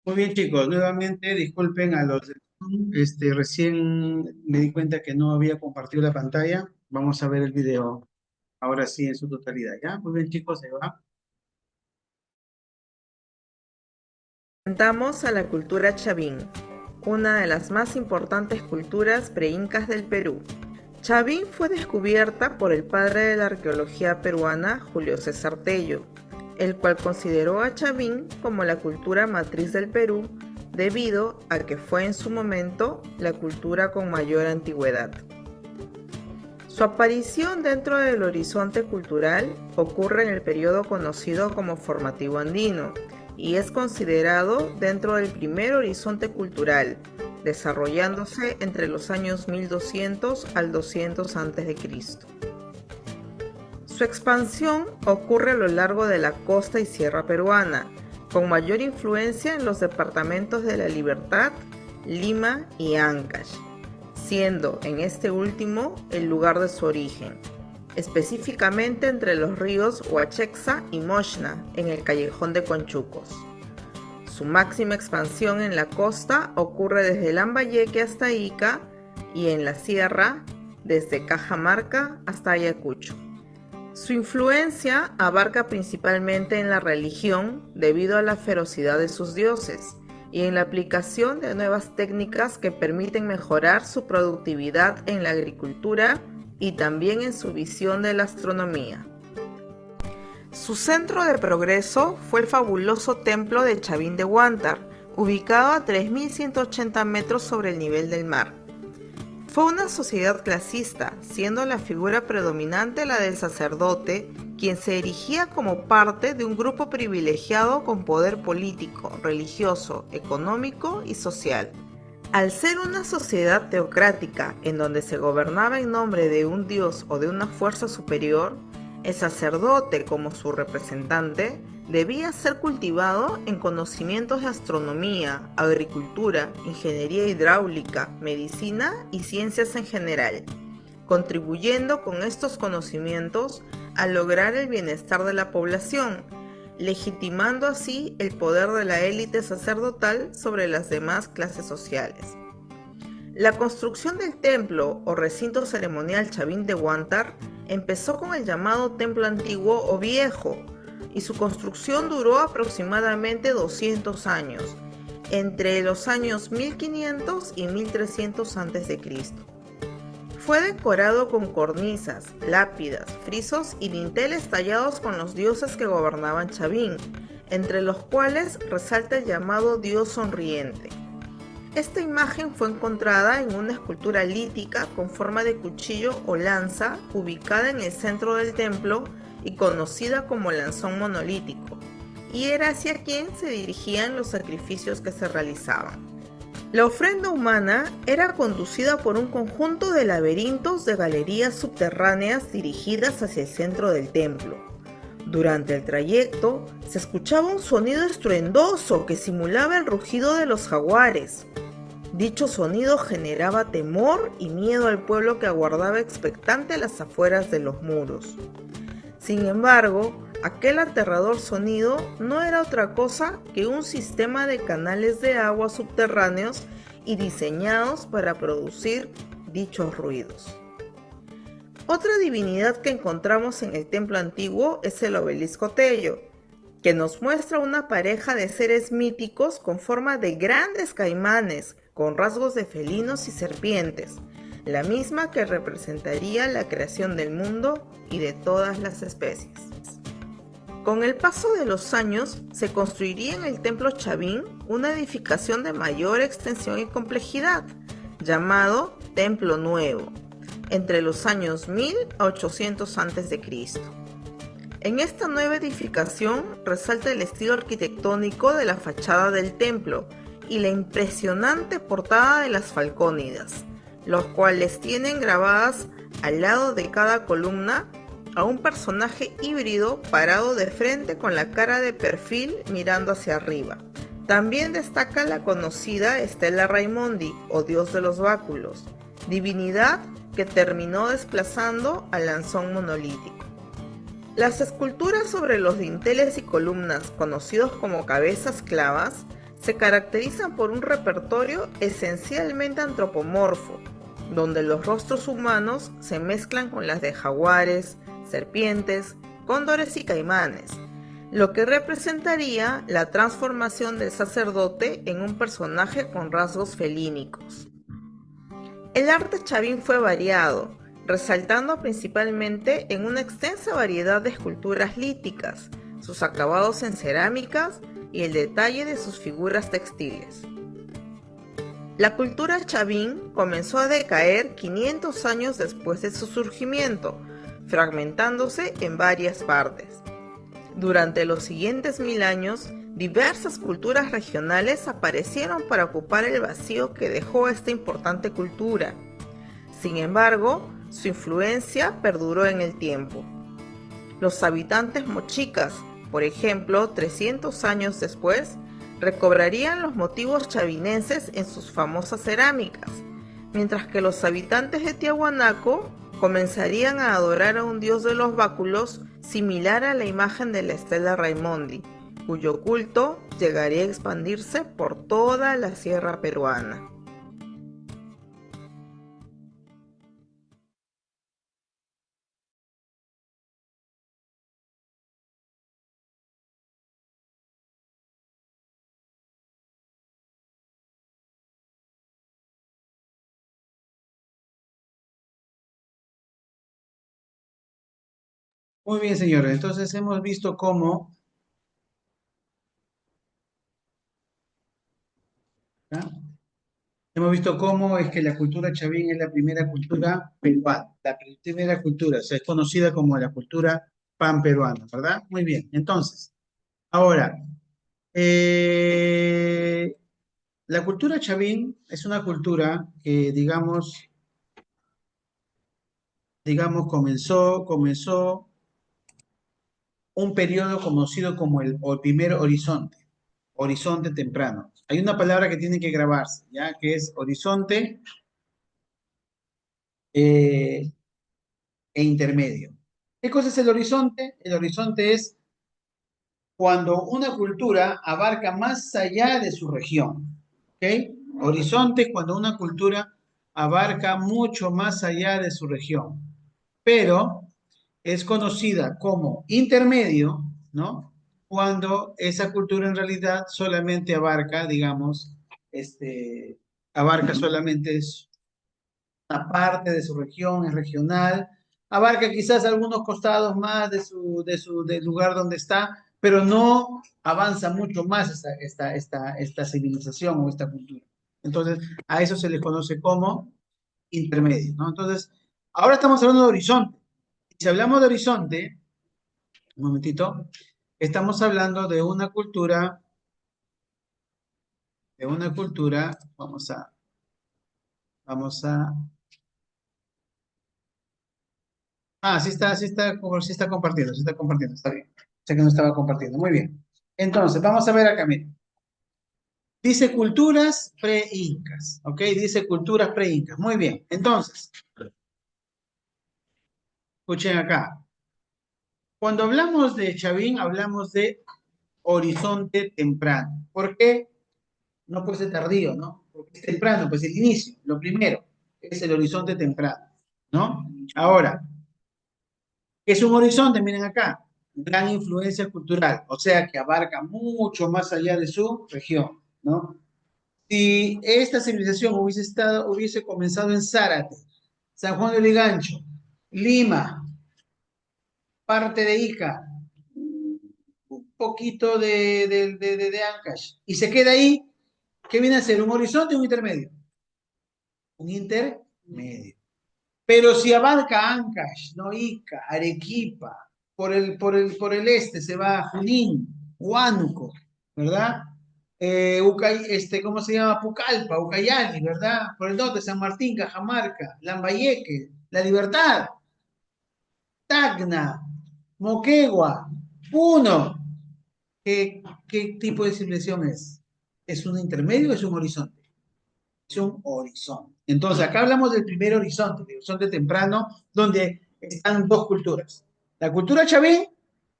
Muy bien, chicos, nuevamente disculpen a los de Zoom. Recién me di cuenta que no había compartido la pantalla. Vamos a ver el video ahora sí en su totalidad, ¿ya? Muy bien, chicos, se va. Presentamos a la cultura Chavín, una de las más importantes culturas preincas del Perú. Chavín fue descubierta por el padre de la arqueología peruana, Julio César Tello, el cual consideró a Chavín como la cultura matriz del Perú debido a que fue en su momento la cultura con mayor antigüedad. Su aparición dentro del horizonte cultural ocurre en el periodo conocido como formativo andino y es considerado dentro del primer horizonte cultural, desarrollándose entre los años 1200 al 200 a.C. Su expansión ocurre a lo largo de la costa y sierra peruana, con mayor influencia en los departamentos de La Libertad, Lima y Ancash, siendo en este último el lugar de su origen, específicamente entre los ríos Huachexa y Moshna, en el callejón de Conchucos. Su máxima expansión en la costa ocurre desde Lambayeque hasta Ica y en la sierra desde Cajamarca hasta Ayacucho. Su influencia abarca principalmente en la religión debido a la ferocidad de sus dioses y en la aplicación de nuevas técnicas que permiten mejorar su productividad en la agricultura y también en su visión de la astronomía. Su centro de progreso fue el fabuloso templo de Chavín de Huántar, ubicado a 3.180 metros sobre el nivel del mar. Fue una sociedad clasista, siendo la figura predominante la del sacerdote, quien se erigía como parte de un grupo privilegiado con poder político, religioso, económico y social. Al ser una sociedad teocrática en donde se gobernaba en nombre de un dios o de una fuerza superior, el sacerdote, como su representante, debía ser cultivado en conocimientos de astronomía, agricultura, ingeniería hidráulica, medicina y ciencias en general, contribuyendo con estos conocimientos a lograr el bienestar de la población, legitimando así el poder de la élite sacerdotal sobre las demás clases sociales. La construcción del templo o recinto ceremonial Chavín de Huántar empezó con el llamado templo antiguo o viejo, y su construcción duró aproximadamente 200 años, entre los años 1500 y 1300 a.C. Fue decorado con cornisas, lápidas, frisos y dinteles tallados con los dioses que gobernaban Chavín, entre los cuales resalta el llamado dios sonriente. Esta imagen fue encontrada en una escultura lítica con forma de cuchillo o lanza ubicada en el centro del templo y conocida como lanzón monolítico, y era hacia quien se dirigían los sacrificios que se realizaban. La ofrenda humana era conducida por un conjunto de laberintos de galerías subterráneas dirigidas hacia el centro del templo. Durante el trayecto se escuchaba un sonido estruendoso que simulaba el rugido de los jaguares. Dicho sonido generaba temor y miedo al pueblo que aguardaba expectante a las afueras de los muros. Sin embargo, aquel aterrador sonido no era otra cosa que un sistema de canales de agua subterráneos y diseñados para producir dichos ruidos. Otra divinidad que encontramos en el templo antiguo es el obelisco Tello, que nos muestra una pareja de seres míticos con forma de grandes caimanes, con rasgos de felinos y serpientes, la misma que representaría la creación del mundo y de todas las especies. Con el paso de los años, se construiría en el templo Chavín una edificación de mayor extensión y complejidad, llamado Templo Nuevo, entre los años 1000 a 800 a.C. En esta nueva edificación resalta el estilo arquitectónico de la fachada del templo y la impresionante portada de las Falcónidas, los cuales tienen grabadas al lado de cada columna a un personaje híbrido parado de frente con la cara de perfil mirando hacia arriba. También destaca la conocida Estela Raimondi, o dios de los báculos, divinidad que terminó desplazando al lanzón monolítico. Las esculturas sobre los dinteles y columnas, conocidos como cabezas clavas, se caracterizan por un repertorio esencialmente antropomorfo, donde los rostros humanos se mezclan con las de jaguares, serpientes, cóndores y caimanes, lo que representaría la transformación del sacerdote en un personaje con rasgos felínicos. El arte chavín fue variado, resaltando principalmente en una extensa variedad de esculturas líticas, sus acabados en cerámicas y el detalle de sus figuras textiles. La cultura chavín comenzó a decaer 500 años después de su surgimiento, fragmentándose en varias partes. Durante los siguientes 1000 años, diversas culturas regionales aparecieron para ocupar el vacío que dejó esta importante cultura. Sin embargo, su influencia perduró en el tiempo. Los habitantes mochicas, por ejemplo, 300 años después, recobrarían los motivos chavinenses en sus famosas cerámicas, mientras que los habitantes de Tiahuanaco comenzarían a adorar a un dios de los báculos similar a la imagen de la Estela Raimondi, cuyo culto llegaría a expandirse por toda la sierra peruana. Muy bien, señores. Entonces hemos visto cómo, ¿ah? Hemos visto cómo es que la cultura chavín es la primera cultura peruana, la primera cultura, o sea, es conocida como la cultura panperuana, ¿verdad? Muy bien. Entonces, ahora, eh, la cultura chavín es una cultura que, comenzó un periodo conocido como el primer horizonte temprano. Hay una palabra que tiene que grabarse, ¿ya? Que es horizonte eh, e intermedio. ¿Qué cosa es el horizonte? El horizonte es cuando una cultura abarca más allá de su región. ¿Ok? Horizonte es cuando una cultura abarca mucho más allá de su región. Pero es conocida como intermedio, ¿no? Cuando esa cultura en realidad solamente abarca, digamos, abarca solamente una parte de su región, es regional, abarca quizás algunos costados más del lugar donde está, pero no avanza mucho más esta civilización o esta cultura. Entonces, a eso se le conoce como intermedio, ¿no? Entonces, ahora estamos hablando de horizonte. Si hablamos de horizonte, un momentito, estamos hablando de una cultura, vamos a, sí está compartiendo, está bien. Sé que no estaba compartiendo, muy bien. Entonces, vamos a ver acá, miren. Dice culturas pre-incas, ¿ok? Dice culturas pre-incas, muy bien. Entonces, escuchen acá. Cuando hablamos de Chavín, hablamos de horizonte temprano. ¿Por qué? No puede ser tardío, ¿no? Porque es temprano, pues el inicio, lo primero, es el horizonte temprano, ¿no? Ahora, ¿qué es un horizonte? Miren acá, gran influencia cultural, o sea que abarca mucho más allá de su región, ¿no? Si esta civilización hubiese comenzado en Zárate, San Juan de Lurigancho, Lima, parte de Ica, un poquito de Ancash, y se queda ahí, ¿qué viene a ser? ¿Un horizonte o un intermedio? Un intermedio. Pero si abarca Ancash, no Ica, Arequipa, por el este se va a Junín, Huánuco, ¿verdad? ¿Cómo se llama? Pucallpa, Ucayali, ¿verdad? Por el norte, San Martín, Cajamarca, Lambayeque, La Libertad, Tacna, Moquegua, Puno. ¿Qué tipo de civilización es? ¿Es un intermedio o es un horizonte? Es un horizonte. Entonces, acá hablamos del primer horizonte, el horizonte temprano, donde están dos culturas. La cultura chavín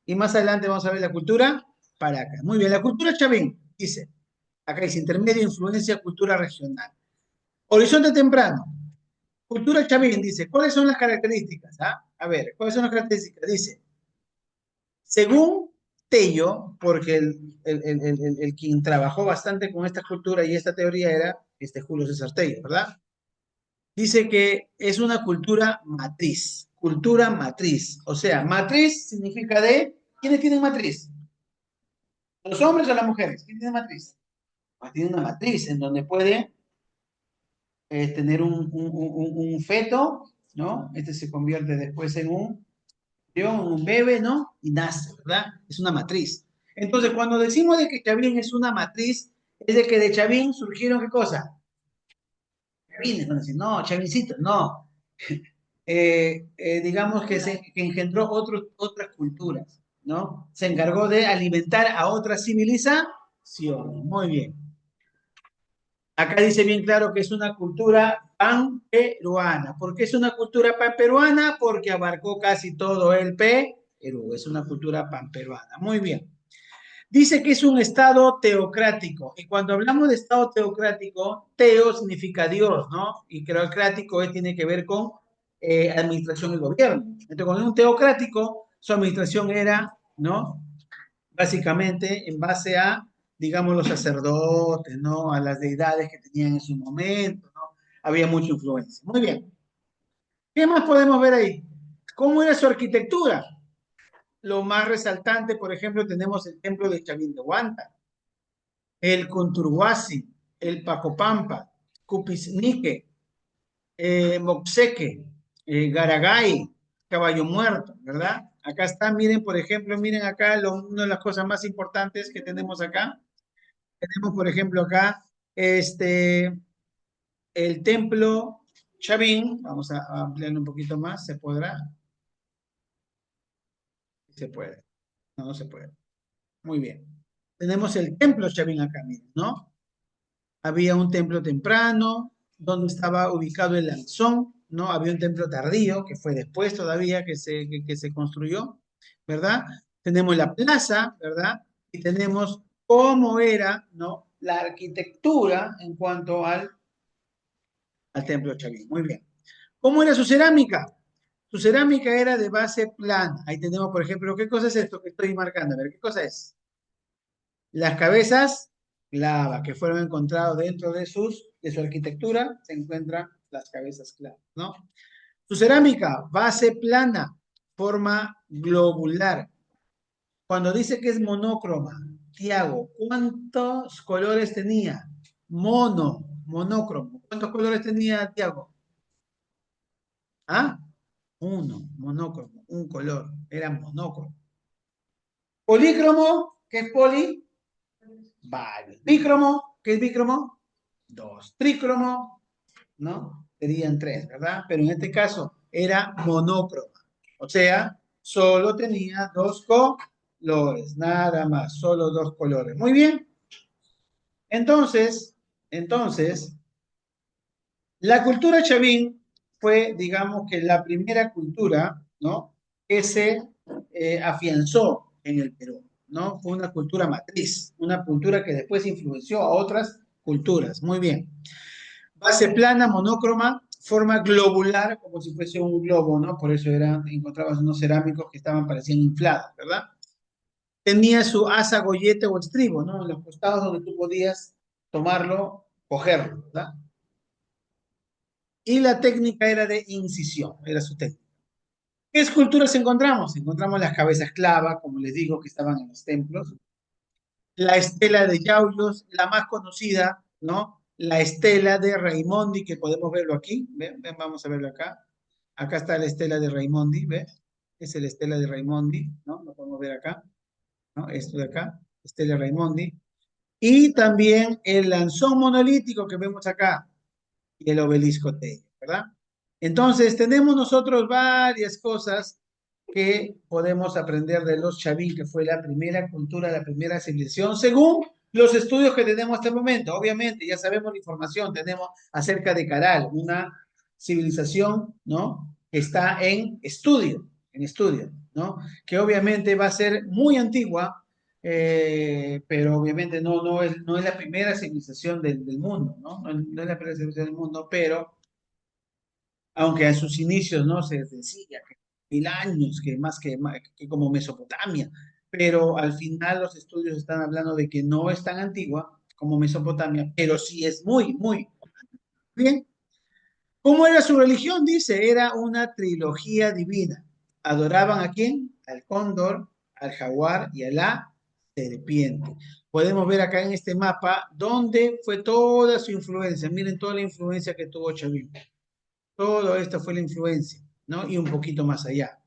y más adelante vamos a ver la cultura paraca. Muy bien, la cultura chavín dice, Acá dice intermedio, influencia, cultura regional. Horizonte temprano. Cultura Chavín dice, ¿cuáles son las características? ¿Ah? A ver, ¿cuáles son las características? Dice, según Tello, porque el quien trabajó bastante con esta cultura y esta teoría era Julio César Tello, ¿verdad? Dice que es una cultura matriz. O sea, matriz significa ¿quiénes tienen matriz? ¿Los hombres o las mujeres? ¿Quién tiene matriz? Pues tiene una matriz en donde puede tener un feto, ¿no? Este se convierte después en un bebé, ¿no? Y nace, ¿verdad? Es una matriz. Entonces, cuando decimos de que Chavín es una matriz, es de que de Chavín surgieron, ¿qué cosa? Chavines, van a decir, no, Chavincito, no. Digamos que engendró otras culturas, ¿no? Se encargó de alimentar a otras civilizaciones. Muy bien. Acá dice bien claro que es una cultura panperuana. ¿Por qué es una cultura panperuana? Porque abarcó casi todo el Perú. Es una cultura panperuana. Muy bien. Dice que es un estado teocrático. Y cuando hablamos de estado teocrático, teo significa Dios, ¿no? Y teocrático tiene que ver con administración y gobierno. Entonces, cuando es un teocrático, su administración era, ¿no? Básicamente en base a, digamos, los sacerdotes, ¿no? A las deidades que tenían en su momento, ¿no? Había mucha influencia. Muy bien. ¿Qué más podemos ver ahí? ¿Cómo era su arquitectura? Lo más resaltante, por ejemplo, tenemos el templo de Chavindehuanta, el Conturhuasi, el Pacopampa, Cupisnique, Moxeque, Garagay, Caballo Muerto, ¿verdad? Acá está, miren, por ejemplo, miren acá una de las cosas más importantes que tenemos acá. Tenemos, por ejemplo, acá el templo Chavín. Vamos a ampliarlo un poquito más. ¿Se podrá? Se puede. No, no se puede. Muy bien. Tenemos el templo Chavín acá, miren, ¿no? Había un templo temprano, donde estaba ubicado el Lanzón, ¿no? Había un templo tardío, que fue después todavía que se construyó, ¿verdad? Tenemos la plaza, ¿verdad? Y tenemos cómo era, ¿no? La arquitectura en cuanto al templo Chavín. Muy bien. ¿Cómo era su cerámica? Su cerámica era de base plana. Ahí tenemos, por ejemplo, ¿qué cosa es esto que estoy marcando? A ver, ¿qué cosa es? Las cabezas clava que fueron encontradas dentro de su arquitectura, se encuentran las cabezas clava, ¿no? Su cerámica, base plana, forma globular. Cuando dice que es monócroma, Tiago, ¿cuántos colores tenía? Monócromo. ¿Cuántos colores tenía Tiago? ¿Ah? Uno, monócromo, un color, era monócromo. Polícromo, ¿qué es poli? Varios. Bícromo, ¿qué es bícromo? Dos. Trícromo, ¿no? Serían tres, ¿verdad? Pero en este caso era monócromo. O sea, solo tenía dos colores, nada más, solo dos colores. Muy bien. Entonces, la cultura chavín fue, digamos que la primera cultura, ¿no? Que se afianzó en el Perú, ¿no? Fue una cultura matriz, una cultura que después influenció a otras culturas. Muy bien. Base plana, monócroma, forma globular, como si fuese un globo, ¿no? Por eso encontrabas unos cerámicos que parecían inflados, ¿verdad? Tenía su asa, gollete o estribo, ¿no? En los costados donde tú podías tomarlo, cogerlo, ¿verdad? Y la técnica era de incisión, era su técnica. ¿Qué esculturas encontramos? Encontramos las cabezas clava, como les digo, que estaban en los templos, la estela de Yauyos, la más conocida, ¿no? La estela de Raimondi, que podemos verlo aquí, ¿ven? Ven, vamos a verlo acá. Acá está la estela de Raimondi, ¿ves? Es la estela de Raimondi, ¿no? Lo podemos ver acá, ¿no? Esto de acá, estela de Raimondi. Y también el lanzón monolítico que vemos acá, y el obelisco Tello, ¿verdad? Entonces, tenemos nosotros varias cosas que podemos aprender de los Chavín, que fue la primera cultura, la primera civilización, según los estudios que tenemos hasta el momento. Obviamente, ya sabemos la información, tenemos acerca de Caral, una civilización, ¿no? Que está en estudio, ¿no? Que obviamente va a ser muy antigua, pero obviamente no es la primera civilización del mundo, ¿no? No es la primera civilización del mundo, pero aunque en sus inicios no se decía que 1000 años, que como Mesopotamia, pero al final los estudios están hablando de que no es tan antigua como Mesopotamia, pero sí es muy, muy bien. ¿Cómo era su religión? Dice, era una trilogía divina. ¿Adoraban a quién? Al cóndor, al jaguar y a la serpiente. Podemos ver acá en este mapa dónde fue toda su influencia. Miren toda la influencia que tuvo Chavín. Todo esto fue la influencia, ¿no? Y un poquito más allá.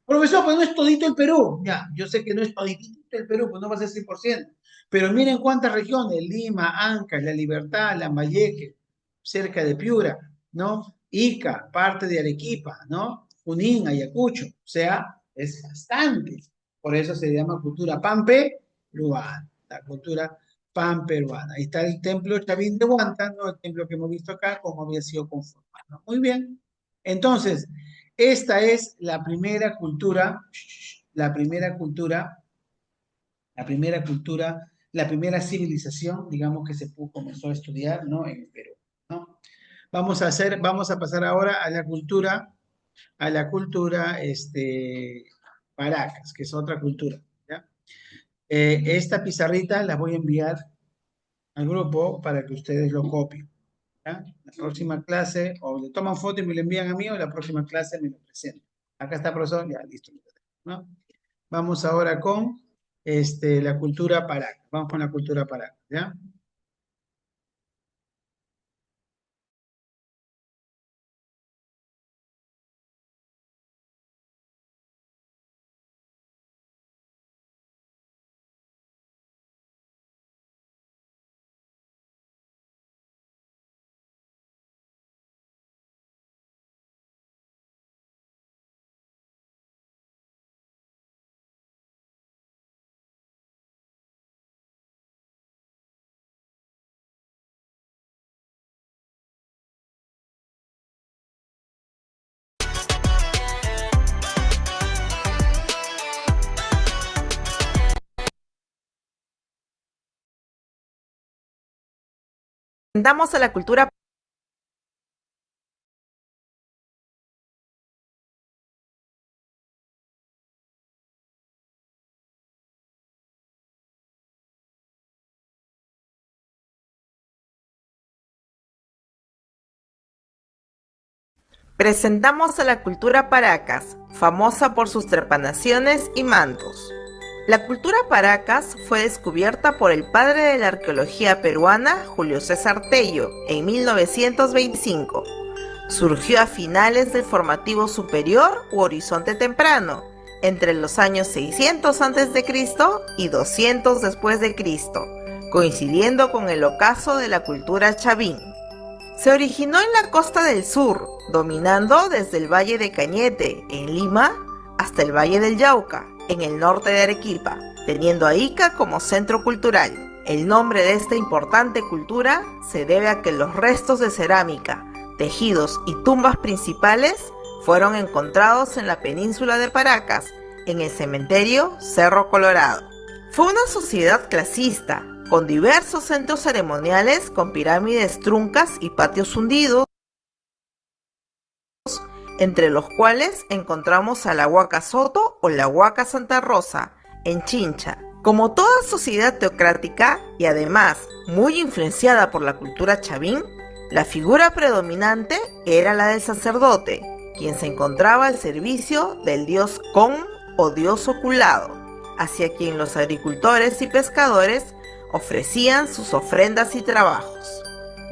Profesor, pues no es todito el Perú. Ya, yo sé que no es todito el Perú, pues no va a ser 100%. Pero miren cuántas regiones: Lima, Ancash, La Libertad, Lambayeque, cerca de Piura, ¿no? Ica, parte de Arequipa, ¿no? Junín, Ayacucho. O sea, es bastante. Por eso se llama cultura pamperuana. La cultura pamperuana. Ahí está el templo Chavín de Huanta, ¿no? El templo que hemos visto acá, como había sido conformado. Muy bien. Entonces, esta es la primera cultura, la primera cultura, la primera cultura, la primera civilización, digamos, que comenzó a estudiar, ¿no? En el Perú, ¿no? Vamos a pasar ahora a la cultura, Paracas, que es otra cultura, ¿ya? Esta pizarrita la voy a enviar al grupo para que ustedes lo copien, ¿ya? La próxima clase, o le toman foto y me lo envían a mí, o la próxima clase me lo presentan. Acá está, profesor, ya, listo, ¿no? Vamos ahora con la cultura paraca. Vamos con la cultura paraca, ¿ya? Damos a la cultura. Presentamos a la cultura Paracas, famosa por sus trepanaciones y mantos. La cultura Paracas fue descubierta por el padre de la arqueología peruana, Julio César Tello, en 1925. Surgió a finales del formativo superior u horizonte temprano, entre los años 600 a.C. y 200 después de Cristo, coincidiendo con el ocaso de la cultura chavín. Se originó en la costa del sur, dominando desde el Valle de Cañete, en Lima, hasta el Valle del Yauca, en el norte de Arequipa, teniendo a Ica como centro cultural. El nombre de esta importante cultura se debe a que los restos de cerámica, tejidos y tumbas principales fueron encontrados en la península de Paracas, en el cementerio Cerro Colorado. Fue una sociedad clasista, con diversos centros ceremoniales con pirámides truncas y patios hundidos, entre los cuales encontramos a la Huaca Soto o la Huaca Santa Rosa, en Chincha. Como toda sociedad teocrática y además muy influenciada por la cultura chavín, la figura predominante era la del sacerdote, quien se encontraba al servicio del dios Con o dios oculado, hacia quien los agricultores y pescadores ofrecían sus ofrendas y trabajos.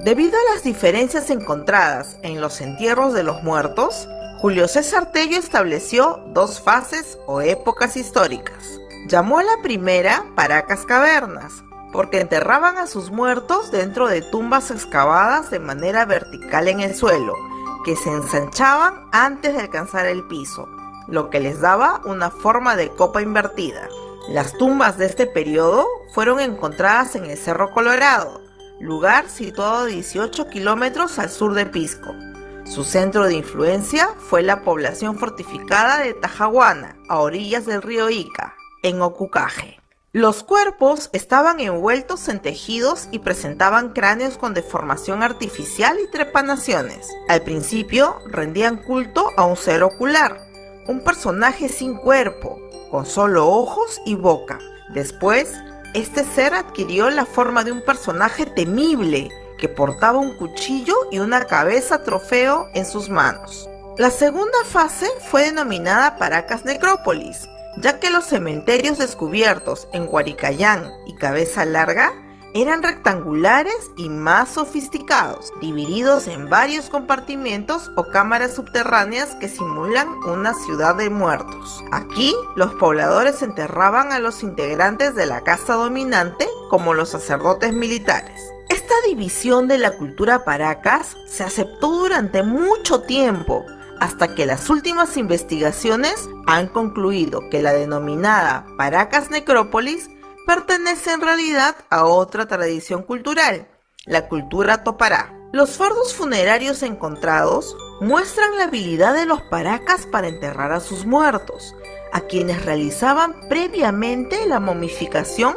Debido a las diferencias encontradas en los entierros de los muertos, Julio César Tello estableció dos fases o épocas históricas. Llamó a la primera Paracas Cavernas, porque enterraban a sus muertos dentro de tumbas excavadas de manera vertical en el suelo, que se ensanchaban antes de alcanzar el piso, lo que les daba una forma de copa invertida. Las tumbas de este periodo fueron encontradas en el Cerro Colorado, lugar situado a 18 kilómetros al sur de Pisco. Su centro de influencia fue la población fortificada de Tajahuana, a orillas del río Ica, en Ocucaje. Los cuerpos estaban envueltos en tejidos y presentaban cráneos con deformación artificial y trepanaciones. Al principio rendían culto a un ser ocular, un personaje sin cuerpo, con solo ojos y boca. Después, este ser adquirió la forma de un personaje temible que portaba un cuchillo y una cabeza trofeo en sus manos. La segunda fase fue denominada Paracas Necrópolis, ya que los cementerios descubiertos en Huaricayán y Cabeza Larga eran rectangulares y más sofisticados, divididos en varios compartimientos o cámaras subterráneas que simulan una ciudad de muertos. Aquí, los pobladores enterraban a los integrantes de la casta dominante como los sacerdotes militares. Esta división de la cultura Paracas se aceptó durante mucho tiempo, hasta que las últimas investigaciones han concluido que la denominada Paracas Necrópolis pertenece en realidad a otra tradición cultural, la cultura topará. Los fardos funerarios encontrados muestran la habilidad de los paracas para enterrar a sus muertos, a quienes realizaban previamente la momificación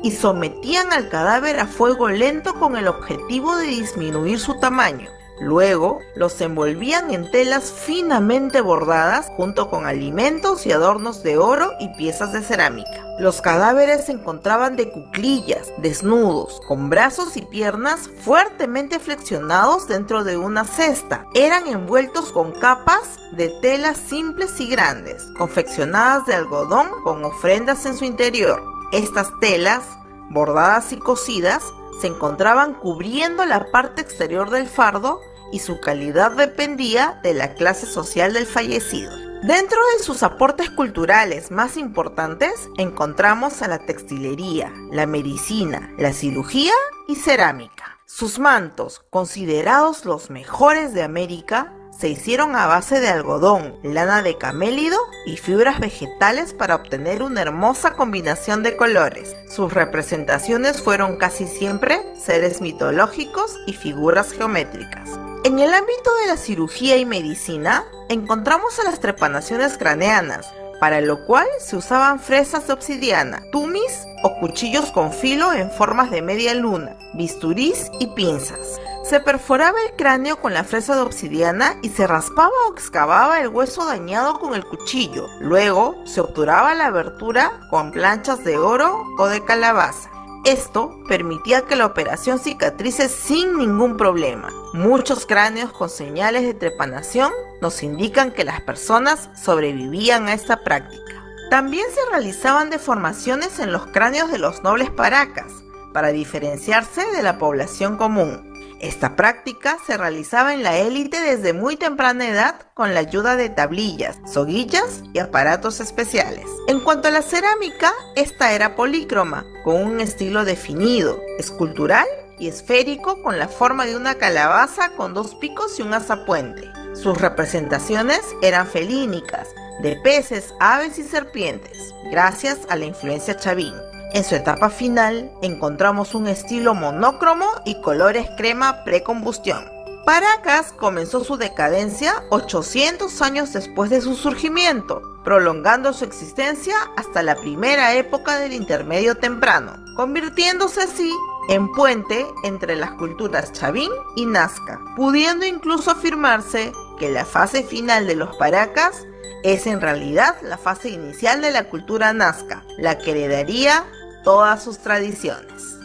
y sometían al cadáver a fuego lento con el objetivo de disminuir su tamaño. Luego, los envolvían en telas finamente bordadas junto con alimentos y adornos de oro y piezas de cerámica. Los cadáveres se encontraban de cuclillas, desnudos, con brazos y piernas fuertemente flexionados dentro de una cesta. Eran envueltos con capas de telas simples y grandes, confeccionadas de algodón con ofrendas en su interior. Estas telas, bordadas y cosidas, se encontraban cubriendo la parte exterior del fardo y su calidad dependía de la clase social del fallecido. Dentro de sus aportes culturales más importantes encontramos a la textilería, la medicina, la cirugía y cerámica. Sus mantos, considerados los mejores de América, se hicieron a base de algodón, lana de camélido y fibras vegetales para obtener una hermosa combinación de colores. Sus representaciones fueron casi siempre seres mitológicos y figuras geométricas. En el ámbito de la cirugía y medicina, encontramos a las trepanaciones craneanas, para lo cual se usaban fresas de obsidiana, tumis o cuchillos con filo en formas de media luna, bisturís y pinzas. Se perforaba el cráneo con la fresa de obsidiana y se raspaba o excavaba el hueso dañado con el cuchillo. Luego se obturaba la abertura con planchas de oro o de calabaza. Esto permitía que la operación cicatrice sin ningún problema. Muchos cráneos con señales de trepanación nos indican que las personas sobrevivían a esta práctica. También se realizaban deformaciones en los cráneos de los nobles paracas para diferenciarse de la población común. Esta práctica se realizaba en la élite desde muy temprana edad con la ayuda de tablillas, soguillas y aparatos especiales. En cuanto a la cerámica, esta era polícroma, con un estilo definido, escultural y esférico con la forma de una calabaza con dos picos y un azapuente. Sus representaciones eran felínicas, de peces, aves y serpientes, gracias a la influencia chavín. En su etapa final encontramos un estilo monócromo y colores crema precombustión. Paracas comenzó su decadencia 800 años después de su surgimiento, prolongando su existencia hasta la primera época del Intermedio Temprano, convirtiéndose así en puente entre las culturas chavín y nazca, pudiendo incluso afirmarse que la fase final de los Paracas es en realidad la fase inicial de la cultura nazca, la que heredaría todas sus tradiciones.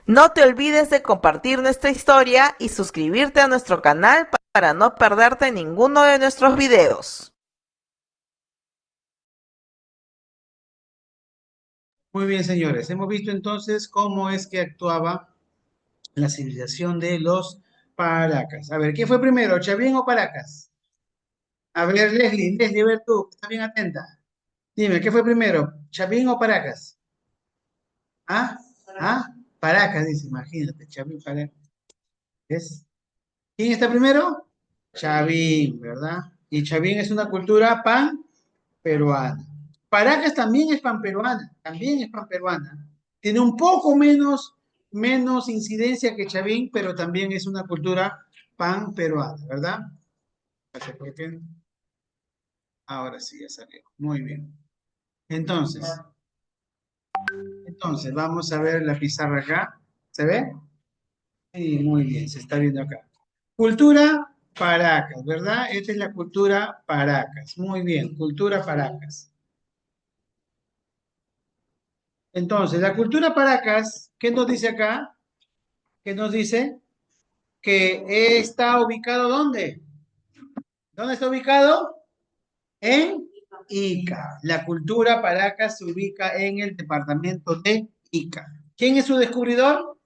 No te olvides de compartir nuestra historia y suscribirte a nuestro canal para no perderte ninguno de nuestros videos. Muy bien, señores. Hemos visto entonces cómo es que actuaba la civilización de los Paracas. A ver, ¿qué fue primero, Chavín o Paracas? A ver, Leslie, a ver tú, estás bien atenta. Dime, ¿qué fue primero, Chavín o Paracas? ¿Ah? ¿Ah? Paracas, dice, imagínate, Chavín, Paracas. ¿Ves? ¿Quién está primero? Chavín, ¿verdad? Y Chavín es una cultura pan peruana. Paracas también es pan peruana, también es pan peruana. Tiene un poco menos incidencia que Chavín, pero también es una cultura pan peruana, ¿verdad? Ahora sí, ya salió. Muy bien. Entonces, vamos a ver la pizarra acá. ¿Se ve? Sí, muy bien, se está viendo acá. Cultura Paracas, ¿verdad? Esta es la cultura Paracas. Muy bien, cultura Paracas. Entonces, la cultura Paracas, ¿qué nos dice acá? ¿Qué nos dice? Que está ubicado ¿dónde? ¿Dónde está ubicado? En Ica. La cultura Paracas se ubica en el departamento de Ica. ¿Quién es su descubridor?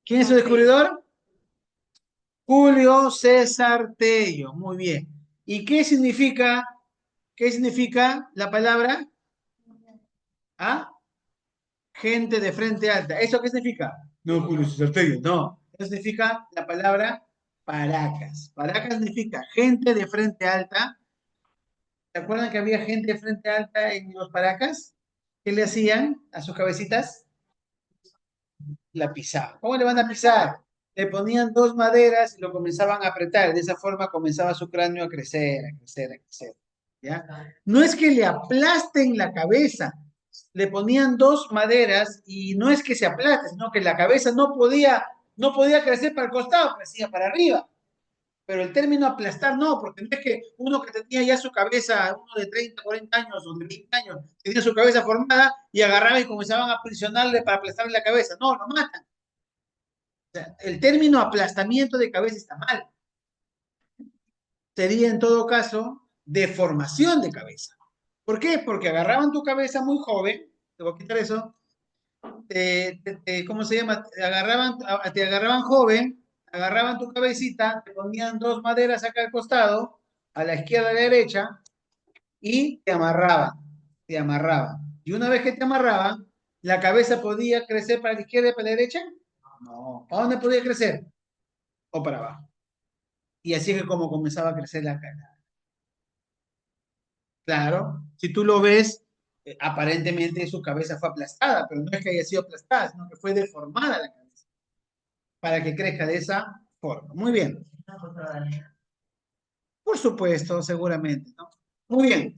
¿Quién es su descubridor? Julio César Tello. Muy bien. ¿Y qué significa la palabra? ¿Ah? Gente de frente alta. ¿Eso qué significa? No, Julio César Tello, no. Eso significa la palabra Paracas. Paracas significa gente de frente alta. ¿Se acuerdan que había gente de frente alta en los Paracas? ¿Qué le hacían a sus cabecitas? La pisaban. ¿Cómo le van a pisar? Le ponían dos maderas y lo comenzaban a apretar. De esa forma comenzaba su cráneo a crecer, a crecer, a crecer. ¿Ya? No es que le aplasten la cabeza, le ponían dos maderas y no es que se aplaste, sino que la cabeza no podía crecer para el costado, crecía para arriba. Pero el término aplastar no, porque no es que uno que tenía ya su cabeza, uno de 30, 40 años o de 20 años, tenía su cabeza formada y agarraba y comenzaban a presionarle para aplastarle la cabeza. No, lo matan. O sea, el término aplastamiento de cabeza está mal. Sería en todo caso deformación de cabeza. ¿Por qué? Porque agarraban tu cabeza muy joven, te voy a quitar eso, ¿cómo se llama? Te agarraban joven, agarraban tu cabecita, te ponían dos maderas acá al costado, a la izquierda y a la derecha, y te amarraban, te amarraban. Y una vez que te amarraban, ¿la cabeza podía crecer para la izquierda y para la derecha? No. ¿Para dónde podía crecer? O para abajo. Y así es como comenzaba a crecer la cara. Claro, si tú lo ves, aparentemente su cabeza fue aplastada, pero no es que haya sido aplastada, sino que fue deformada la cabeza para que crezca de esa forma. Muy bien. Por supuesto, seguramente, ¿no? Muy bien.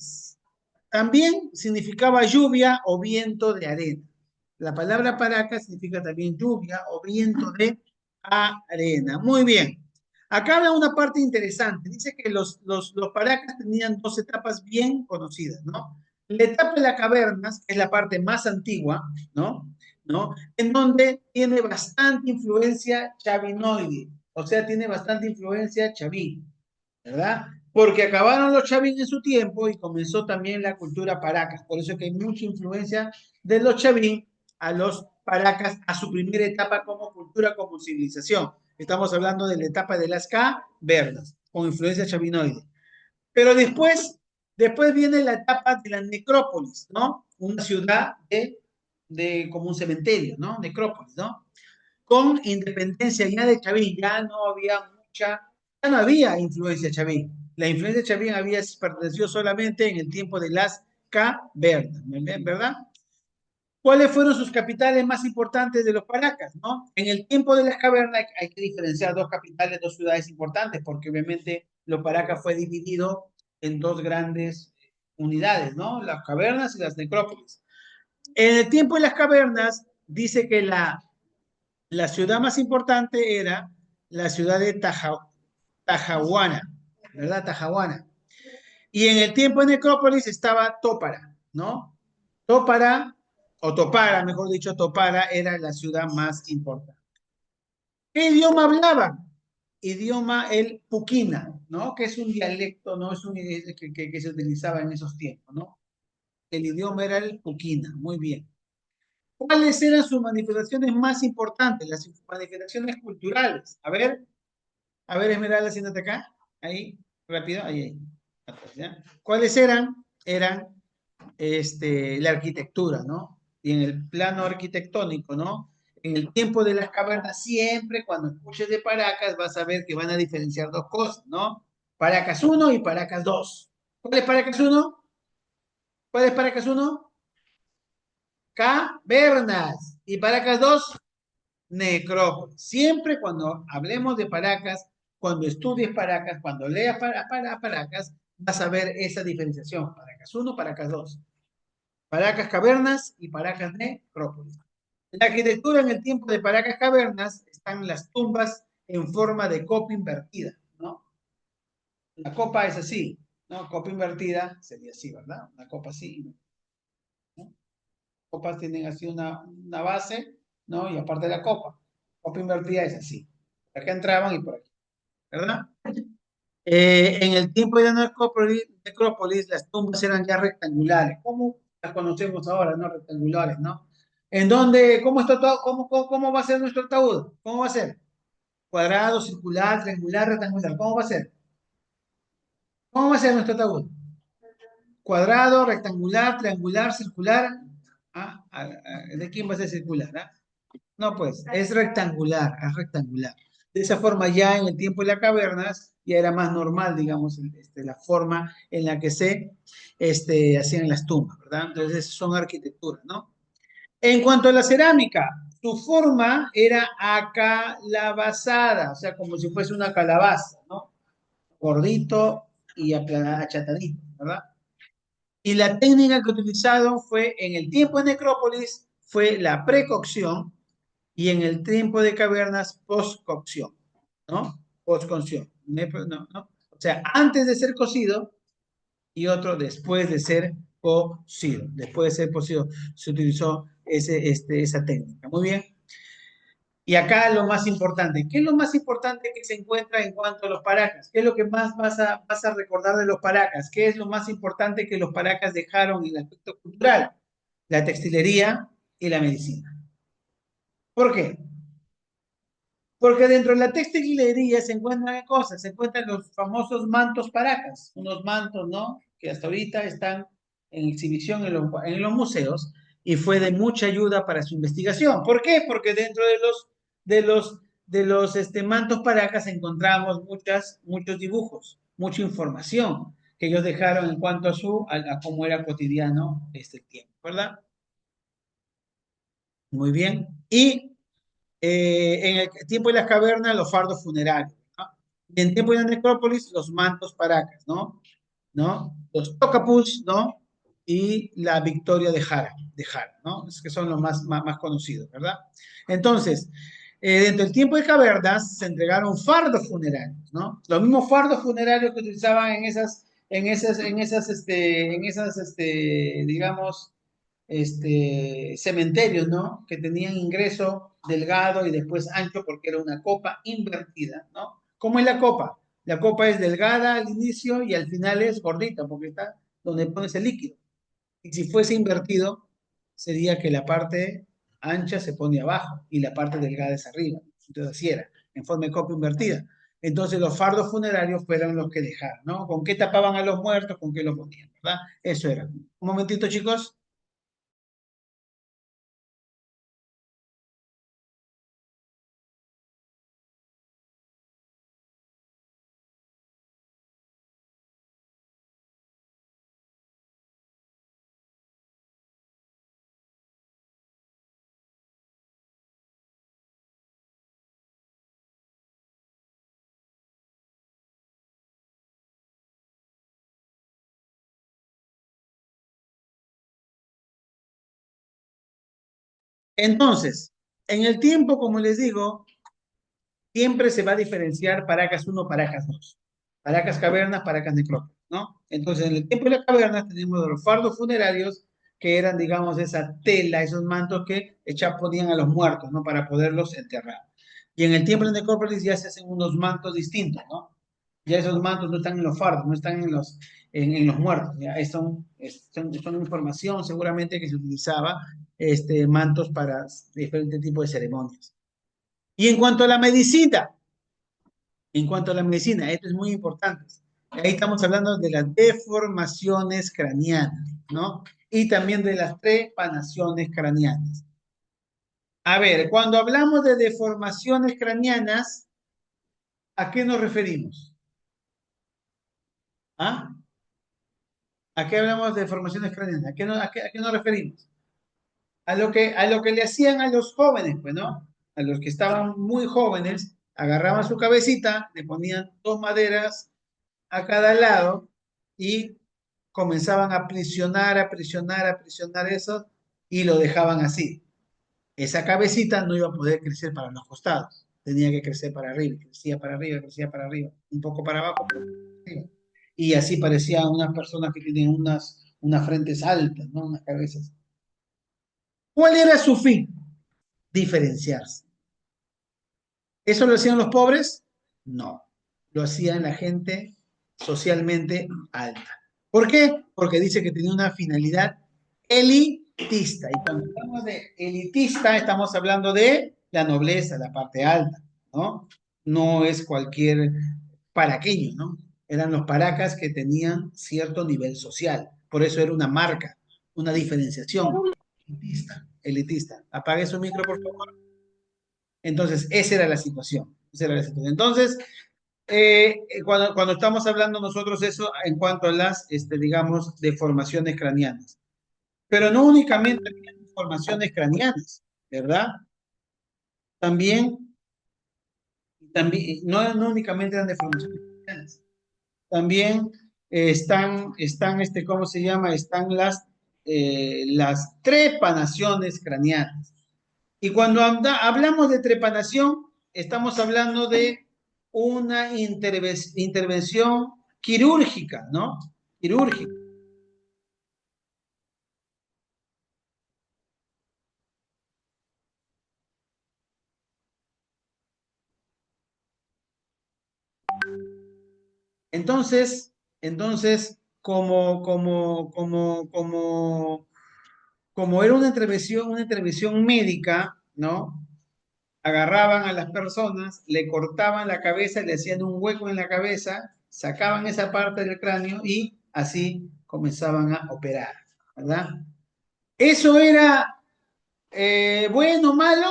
También significaba lluvia o viento de arena. La palabra paraca significa también lluvia o viento de arena. Muy bien. Acá habla una parte interesante. Dice que los paracas tenían dos etapas bien conocidas, ¿no? La etapa de las cavernas, que es la parte más antigua, ¿no? ¿No? En donde tiene bastante influencia chavinoide, o sea, tiene bastante influencia chaví, ¿verdad? Porque acabaron los chavín en su tiempo y comenzó también la cultura paracas. Por eso es que hay mucha influencia de los chavín a los paracas a su primera etapa como cultura, como civilización. Estamos hablando de la etapa de las cavernas, con influencia chavinoide. Pero después viene la etapa de la necrópolis, ¿no? Una ciudad como un cementerio, ¿no? Necrópolis, ¿no? Con independencia ya de Chavín, ya no había influencia Chavín. La influencia Chavín había pertenecido solamente en el tiempo de las cavernas, ¿verdad? ¿Cuáles fueron sus capitales más importantes de los Paracas, no? En el tiempo de las cavernas hay que diferenciar dos capitales, dos ciudades importantes, porque obviamente los Paracas fue dividido en dos grandes unidades, ¿no? Las cavernas y las necrópolis. En el tiempo de las cavernas, dice que la ciudad más importante era la ciudad de Tajahuana, ¿verdad? Tajahuana. Y en el tiempo de Necrópolis estaba Tópara, ¿no? Tópara, o Topara, mejor dicho, Topara era la ciudad más importante. ¿Qué idioma hablaban? Idioma el Puquina, ¿no? Que es un dialecto, ¿no? Es un que se utilizaba en esos tiempos, ¿no? El idioma era el Puquina, muy bien. ¿Cuáles eran sus manifestaciones más importantes? Las manifestaciones culturales. A ver, Esmeralda, siéntate acá. Ahí, rápido, ahí. Atrás, ¿ya? ¿Cuáles eran? Eran la arquitectura, ¿no? Y en el plano arquitectónico, ¿no? En el tiempo de las cavernas, siempre cuando escuches de Paracas, vas a ver que van a diferenciar dos cosas, ¿no? Paracas uno y Paracas 2. ¿Cuál es Paracas uno? ¿Cuál es Paracas uno? Cavernas. ¿Y Paracas 2? Necrópolis. Siempre cuando hablemos de Paracas, cuando estudies Paracas, cuando leas Paracas, vas a ver esa diferenciación. Paracas uno, Paracas 2. Paracas Cavernas y Paracas Necrópolis. La arquitectura en el tiempo de Paracas Cavernas están las tumbas en forma de copa invertida, ¿no? La copa es así, ¿no? Copa invertida sería así, ¿verdad? Una copa así, ¿no? Copas tienen así una base, ¿no? Y aparte de la copa. Copa invertida es así. Por acá entraban y por aquí, ¿verdad? En el tiempo de la necrópolis, las tumbas eran ya rectangulares, como las conocemos ahora, ¿no? Rectangulares, ¿no? En donde, ¿cómo está todo? ¿Cómo va a ser nuestro ataúd? ¿Cómo va a ser? Cuadrado, circular, triangular, rectangular. ¿Cómo va a ser? ¿Cómo va a ser nuestro ataúd? Cuadrado, rectangular, triangular, circular. ¿De quién va a ser circular? No, pues, es rectangular, es rectangular. De esa forma, ya en el tiempo de las cavernas, ya era más normal, digamos, la forma en la que se hacían las tumbas, ¿verdad? Entonces, esas son arquitecturas, ¿no? En cuanto a la cerámica, su forma era acalabazada, o sea, como si fuese una calabaza, ¿no? Gordito y achatadito, ¿verdad? Y la técnica que utilizaron fue, en el tiempo de necrópolis, fue la precocción y en el tiempo de cavernas, postcocción, ¿no? Postcocción, no. O sea, antes de ser cocido y otro después de ser cocido. Después de ser cocido se utilizó esa técnica. Muy bien. Y acá lo más importante, ¿qué es lo más importante que se encuentra en cuanto a los paracas? ¿Qué es lo que más vas a recordar de los paracas? ¿Qué es lo más importante que los paracas dejaron en el aspecto cultural? La textilería y la medicina. ¿Por qué? Porque dentro de la textilería se encuentran ¿qué cosas? Se encuentran los famosos mantos paracas, unos mantos, ¿no? Que hasta ahorita están en exhibición en los museos y fue de mucha ayuda para su investigación. ¿Por qué? Porque dentro de los mantos paracas encontramos muchos dibujos, mucha información que ellos dejaron en cuanto a cómo era cotidiano este tiempo, ¿verdad? Muy bien. Y en el tiempo de las cavernas, los fardos funerarios, ¿no? Y en tiempo de la necrópolis, los mantos paracas, ¿no? Los tocapus, ¿no? Y la victoria de Jara, ¿no? Es que son los más conocidos, ¿verdad? Entonces, dentro del tiempo de cavernas se entregaron fardos funerarios, ¿no? Los mismos fardos funerarios que utilizaban digamos, cementerios, ¿no? Que tenían ingreso delgado y después ancho porque era una copa invertida, ¿no? ¿Cómo es la copa? La copa es delgada al inicio y al final es gordita porque está donde pones el líquido. Y si fuese invertido, sería que la parte ancha se pone abajo y la parte delgada es arriba. Entonces así era, en forma de copa invertida. Entonces los fardos funerarios fueron los que dejaron, ¿no? ¿Con qué tapaban a los muertos? ¿Con qué los ponían? ¿Verdad? Eso era. Un momentito, chicos. Entonces, en el tiempo, como les digo, siempre se va a diferenciar Paracas uno, Paracas 2, Paracas cavernas, Paracas necrópolis, ¿no? Entonces, en el tiempo de las cavernas tenemos los fardos funerarios, que eran, digamos, esa tela, esos mantos que ponían a los muertos, ¿no? Para poderlos enterrar. Y en el tiempo de la necrópolis ya se hacen unos mantos distintos, ¿no? Ya esos mantos no están en los fardos, no están en los muertos, ¿ya? Son información seguramente que se utilizaba, mantos para diferentes tipos de ceremonias. Y en cuanto a la medicina, esto es muy importante. Ahí estamos hablando de las deformaciones craneanas, ¿no? Y también de las trepanaciones craneanas. A ver, cuando hablamos de deformaciones craneanas, ¿a qué nos referimos? ¿Ah? ¿A qué hablamos de deformaciones craneanas? ¿A qué nos referimos? A lo que le hacían a los jóvenes, pues, ¿no? A los que estaban muy jóvenes, agarraban su cabecita, le ponían dos maderas a cada lado y comenzaban a presionar eso y lo dejaban así. Esa cabecita no iba a poder crecer para los costados, tenía que crecer para arriba, crecía para arriba, un poco para abajo, pero para arriba. Y así parecían unas personas que tienen unas frentes altas, ¿no? Unas cabezas. ¿Cuál era su fin? Diferenciarse. ¿Eso lo hacían los pobres? No, lo hacían la gente socialmente alta. ¿Por qué? Porque dice que tenía una finalidad elitista. Y cuando hablamos de elitista, estamos hablando de la nobleza, la parte alta, ¿no? No es cualquier paraqueño, ¿no? Eran los paracas que tenían cierto nivel social. Por eso era una marca, una diferenciación. Elitista, elitista. Apague su micro, por favor. Entonces, esa era la situación. Esa era la situación. Entonces, cuando estamos hablando nosotros eso en cuanto a las, digamos, deformaciones craneanas. Pero no únicamente había deformaciones craneanas, ¿verdad? También, no únicamente eran deformaciones craneanas. También ¿cómo se llama? Están las trepanaciones craneanas. Y cuando hablamos de trepanación, estamos hablando de una intervención quirúrgica, ¿no? Quirúrgica. Entonces, como era una intervención médica, ¿no? Agarraban a las personas, le cortaban la cabeza, le hacían un hueco en la cabeza, sacaban esa parte del cráneo y así comenzaban a operar, ¿verdad? Eso era bueno, malo.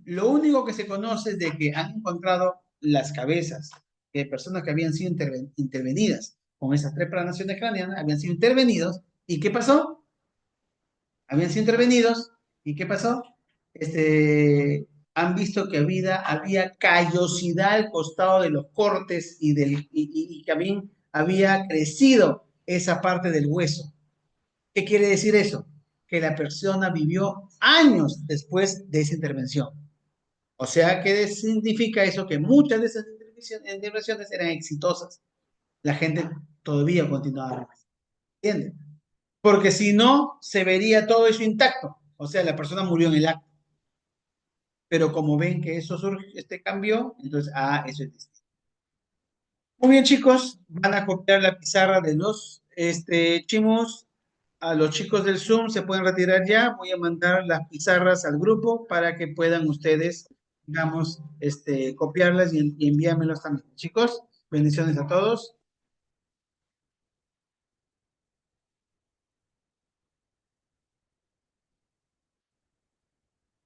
Lo único que se conoce es de que han encontrado las cabezas de personas que habían sido intervenidas con esas tres planaciones craneanas, habían sido intervenidos. ¿Y qué pasó? Habían sido intervenidos. ¿Y qué pasó? Han visto que había callosidad al costado de los cortes y que había crecido esa parte del hueso. ¿Qué quiere decir eso? Que la persona vivió años después de esa intervención. O sea, ¿qué significa eso? Que muchas de esas intervenciones eran exitosas. La gente todavía continuaba. ¿Entiendes? Porque si no, se vería todo eso intacto. O sea, la persona murió en el acto. Pero como ven que eso cambió, entonces, eso es distinto. Muy bien, chicos, van a copiar la pizarra de los chimos. A los chicos del Zoom se pueden retirar ya. Voy a mandar las pizarras al grupo para que puedan ustedes, digamos, copiarlas y enviármelas también. Chicos, bendiciones a todos.